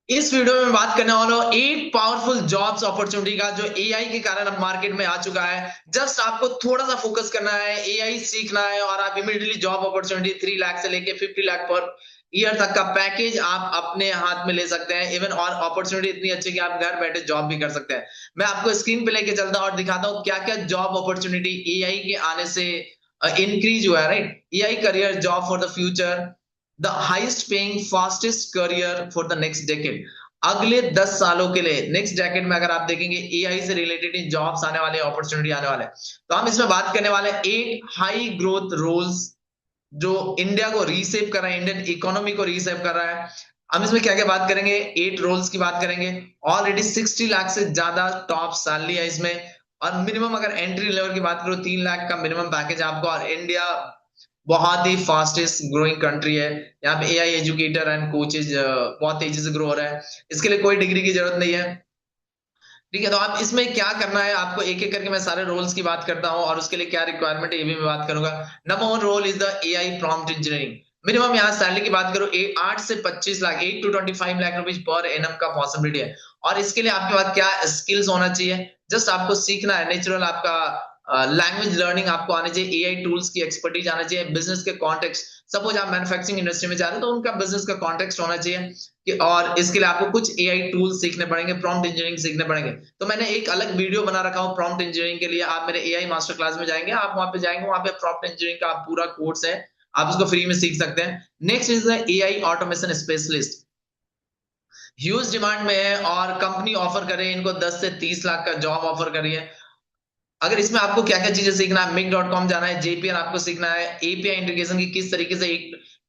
इस वीडियो में बात करने वाला हूँ 8 पावरफुल जॉब्स अपॉर्चुनिटी का जो एआई के कारण अब मार्केट में आ चुका है। जस्ट आपको थोड़ा सा फोकस करना है, एआई सीखना है और आप इमीडिएटली जॉब अपॉर्चुनिटी 3 लाख से लेके 50 लाख पर ईयर तक का पैकेज आप अपने हाथ में ले सकते हैं। इवन और अपॉर्चुनिटी इतनी अच्छी कि आप घर बैठे जॉब भी कर सकते हैं। मैं आपको स्क्रीन पे लेके चलता हूँ और दिखाता हूँ क्या क्या जॉब अपॉर्चुनिटी एआई के आने से इंक्रीज हुआ है। Right, AI career job for the future, the highest paying fastest career for the next decade. अगले 10 सालों के लिए नेक्स्ट डेकेड में अगर आप देखेंगे एआई से रिलेटेड जॉब्स आने वाले, अपॉर्चुनिटी आने वाले, तो हम इसमें बात करने वाले हैं 8 हाई ग्रोथ रोल्स जो इंडिया को रीसेप कर रहा है, इंडियन इकोनॉमी को रीसेप कर रहा है। हम इसमें क्या क्या बात करेंगे, 8 रोल्स की बात करेंगे। ऑलरेडी 60 लाख से ज्यादा टॉप सैलरी है इसमें। और मिनिमम अगर एंट्री लेवल की बात करो 3 लाख का मिनिमम पैकेज आपको। और इंडिया बहुत ही फास्टेस्ट ग्रोइंग कंट्री है। यहाँ पे एआई एजुकेटर एंड कोचेज बहुत तेजी से ग्रो हो रहा है। इसके लिए कोई डिग्री की जरूरत नहीं है। ठीक है, तो आप इसमें क्या करना है, आपको एक एक करके मैं सारे रोल्स की बात करता हूँ और उसके लिए क्या रिक्वायरमेंट है ये भी मैं बात करूंगा। Number 1 role is the AI prompt engineering. Minimum यहाँ सैलरी की बात करो 8 से 25 लाख, 8 to 25 लाख रुपीज पर एनम का पॉसिबिलिटी है। और इसके लिए आपके पास क्या स्किल्स होना चाहिए, जस्ट आपको सीखना है नेचुरल आपका लैंग्वेज लर्निंग आपको आनी चाहिए, एआई टूल्स की एक्सपर्टीज आना चाहिए, बिजनेस के कॉन्टेक्स्ट, सपोज आप मैन्युफैक्चरिंग इंडस्ट्री में जा रहे हो तो उनका बिजनेस का कॉन्टेक्स्ट होना चाहिए कि, और इसके लिए आपको कुछ एआई टूल्स सीखने पड़ेंगे, प्रॉम्प्ट इंजीनियरिंग सीखने पड़ेंगे। तो मैंने एक अलग वीडियो बना रखा हूँ प्रॉम्प्ट इंजीनियरिंग के लिए। आप मेरे एआई मास्टर क्लास में जाएंगे, आप वहां पे जाएंगे, वहां पे प्रॉम्प्ट इंजीनियरिंग का पूरा कोर्स है, आप उसको फ्री में सीख सकते हैं। Next is the AI automation specialist. Huge demand में है और कंपनी ऑफर करे इनको 10 से 30 लाख का जॉब ऑफर करी है। अगर इसमें आपको क्या क्या चीजें सीखना है, मिक.com जाना है, जेपीएन आपको सीखना है, एपीआई इंटीग्रेशन की किस तरीके से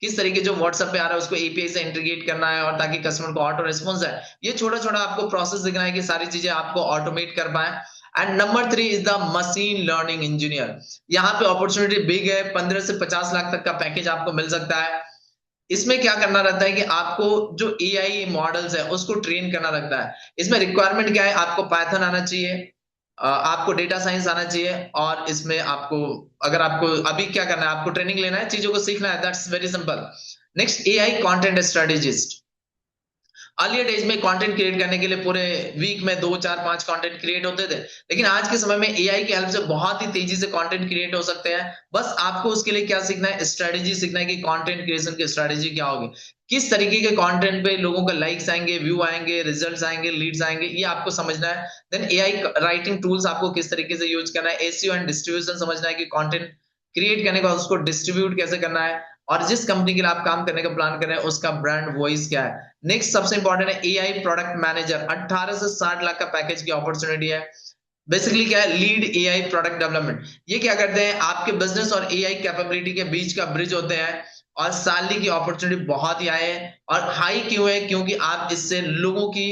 किस तरीके जो व्हाट्सएप पे आ रहा है उसको एपीआई से इंटीग्रेट करना है और ताकि कस्टमर को ऑटो रिस्पॉन्स है। ये छोटा छोटा आपको प्रोसेस सीखना है कि सारी चीजें आपको ऑटोमेट कर पाए। And number 3 is the machine learning engineer. यहाँ पे अपॉर्चुनिटी बिग है, 15 से 50 लाख तक का पैकेज आपको मिल सकता है। इसमें क्या करना रहता है कि आपको जो एआई मॉडल्स है उसको ट्रेन करना रहता है। इसमें रिक्वायरमेंट क्या है, आपको पाइथन आना चाहिए, आपको डेटा साइंस आना चाहिए। और इसमें आपको, अगर आपको अभी क्या करना है, आपको ट्रेनिंग लेना है, चीजों को सीखना है, that's very simple. Next, AI content strategist. Earlier days में कंटेंट क्रिएट करने के लिए पूरे वीक में 2 4 5 कंटेंट क्रिएट होते थे, लेकिन आज के समय में एआई की हेल्प से बहुत ही तेजी से कंटेंट क्रिएट हो सकते हैं। बस आपको उसके लिए क्या सीखना है, स्ट्रेटेजी सीखना है कि कंटेंट क्रिएशन की स्ट्रेटेजी क्या होगी, किस तरीके के कंटेंट पे लोगों का लाइक्स आएंगे, व्यू आएंगे, रिजल्ट्स आएंगे, लीड्स आएंगे, ये आपको समझना है। देन एआई राइटिंग टूल्स आपको किस तरीके से यूज करना है, एसईओ एंड डिस्ट्रीब्यूशन समझना है कि कंटेंट क्रिएट करने के बाद उसको डिस्ट्रीब्यूट कैसे करना है, और जिस कंपनी के लिए आप काम करने का प्लान कर रहे हैं उसका ब्रांड वॉइस क्या है। नेक्स्ट सबसे इंपॉर्टेंट है एआई प्रोडक्ट मैनेजर। 18 से 60 लाख का पैकेज की अपॉर्चुनिटी है। बेसिकली क्या है, लीड एआई प्रोडक्ट डेवलपमेंट। ये क्या करते हैं, आपके बिजनेस और एआई कैपेबिलिटी के बीच का ब्रिज होते हैं। और सैलरी की अपॉर्चुनिटी बहुत ही हाई है। और हाई क्यों है, क्योंकि आप इससे लोगों की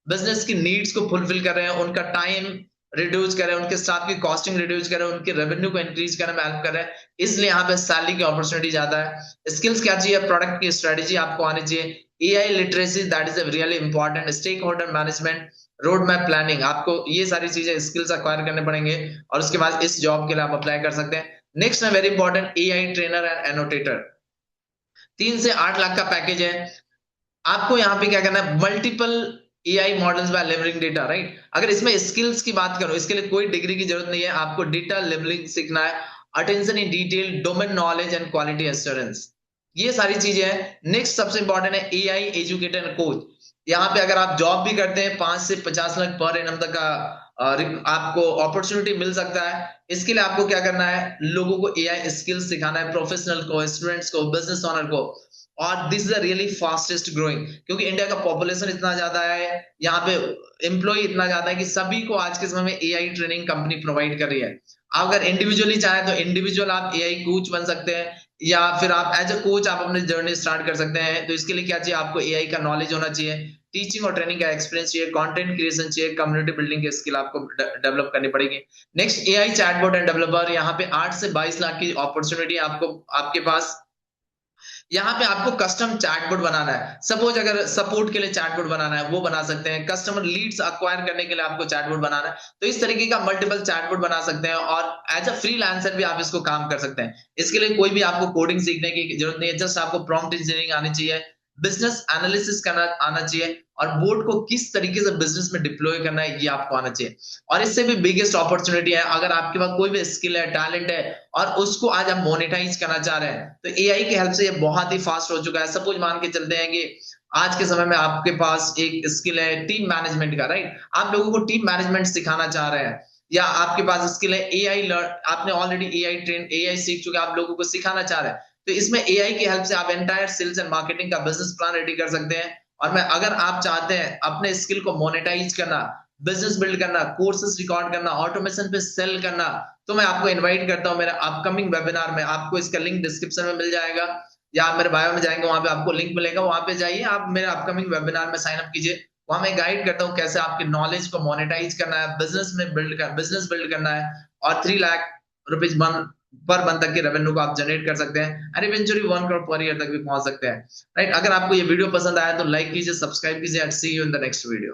बिजनेस की नीड्स को फुलफिल कर रहे हैं, उनका टाइम रिड्यूस कर रहे हैं, उनके स्टाफ की कॉस्टिंग रिड्यूस कर रहे हैं, उनके रेवेन्यू को इंक्रीज करने में हेल्प कर रहे हैं। इसलिए यहाँ पे सैलरी की अपॉर्चुनिटी ज्यादा है। स्किल्स क्या चाहिए, प्रोडक्ट की स्ट्रेटेजी आपको आनी चाहिए, AI literacy that is really important, stakeholder management, road map planning, आपको ये सारी चीजें स्किल्स अक्वायर करने पड़ेंगे और उसके बाद इस जॉब के लिए आप अप्लाई कर सकते हैं। नेक्स्ट है very important, AI trainer and एनोटेटर। 3 से 8 लाख का पैकेज है। आपको यहाँ पे क्या करना है, multiple AI models by levelling data. Right, अगर इसमें स्किल्स की बात करो, इसके लिए कोई डिग्री की जरूरत नहीं है, आपको डेटा लेवलिंग सीखना है, attention in detail, domain knowledge and quality assurance, ये सारी चीजें हैं। नेक्स्ट सबसे इंपॉर्टेंट है एआई एजुकेटर कोच। यहाँ पे अगर आप जॉब भी करते हैं 5 से 50 लाख पर एनम तक का आपको अपॉर्चुनिटी मिल सकता है। इसके लिए आपको क्या करना है, लोगों को एआई स्किल्स सिखाना है, प्रोफेशनल को, स्टूडेंट्स को, बिजनेस ओनर को। और this is the really fastest growing, क्योंकि इंडिया का पॉपुलेशन इतना ज्यादा है, यहाँ पे एम्प्लॉय इतना ज्यादा है कि सभी को आज के समय में एआई ट्रेनिंग कंपनी प्रोवाइड कर रही है। आप अगर इंडिविजुअली चाहें तो इंडिविजुअल आप एआई कोच बन सकते हैं, या फिर आप एज अ कोच आप अपनी जर्नी स्टार्ट कर सकते हैं। तो इसके लिए क्या चाहिए, आपको एआई का नॉलेज होना चाहिए, टीचिंग और ट्रेनिंग का एक्सपीरियंस चाहिए, कंटेंट क्रिएशन चाहिए, कम्युनिटी बिल्डिंग की स्किल आपको डेवलप करनी पड़ेगी। Next, AI chatbot end developer. यहाँ पे 8 से 22 लाख की अपॉर्चुनिटी आपको आपके पास। यहाँ पे आपको कस्टम चैटबॉट बनाना है, सपोज अगर सपोर्ट के लिए चैटबॉट बनाना है वो बना सकते हैं, कस्टमर लीड्स अक्वायर करने के लिए आपको चैटबॉट बनाना है, तो इस तरीके का मल्टीपल चैटबॉट बना सकते हैं। और एज अ फ्रीलांसर भी आप इसको काम कर सकते हैं। इसके लिए कोई भी आपको कोडिंग सीखने की जरूरत नहीं है, जस्ट आपको प्रॉम्प्ट इंजीनियरिंग आनी चाहिए, बिजनेस एनालिसिस करना आना चाहिए और बोर्ड को किस तरीके से बिजनेस में डिप्लॉय करना है ये आपको आना चाहिए। और इससे भी बिगेस्ट अपॉर्चुनिटी है, अगर आपके पास कोई भी स्किल है, टैलेंट है और उसको आज आप मोनेटाइज करना चाह रहे हैं, तो एआई की हेल्प से ये बहुत ही फास्ट हो चुका है। सपोज मान के चलते हैं कि आज के समय में आपके पास एक स्किल है टीम मैनेजमेंट का, राइट? आप लोगों को टीम मैनेजमेंट सिखाना चाह रहे हैं, या आपके पास स्किल है एआई लर्न, आपने ऑलरेडी एआई सीख चुके, आप लोगों को सिखाना चाह रहे हैं, तो इसमें एआई की हेल्प से आप एंटायर सेल्स एंड मार्केटिंग का बिजनेस प्लान रेडी कर सकते हैं। और मैं अगर आप चाहते हैं अपने स्किल को मोनेटाइज करना, बिजनेस बिल्ड करना, कोर्सेज रिकॉर्ड करना, ऑटोमेशन पे सेल करना, तो मैं आपको इनवाइट करता हूं मेरा अपकमिंग वेबिनार में। आपको इसका लिंक डिस्क्रिप्शन में मिल जाएगा, या आप मेरे बायो में जाएंगे, वहां पे आपको लिंक मिलेगा, वहां पे जाइए, आप मेरे अपकमिंग वेबिनार में साइन अप कीजिए। वहां मैं गाइड करता हूँ कैसे आपके नॉलेज को मोनेटाइज करना है, बिजनेस बिल्ड करना है, और 3 लाख रुपीज पर मंथ तक के रेवेन्यू को आप जनरेट कर सकते हैं, and eventually 1 crore per year तक भी पहुंच सकते हैं, राइट? अगर आपको ये वीडियो पसंद आया तो लाइक कीजिए, सब्सक्राइब कीजिए, and see you in the next video.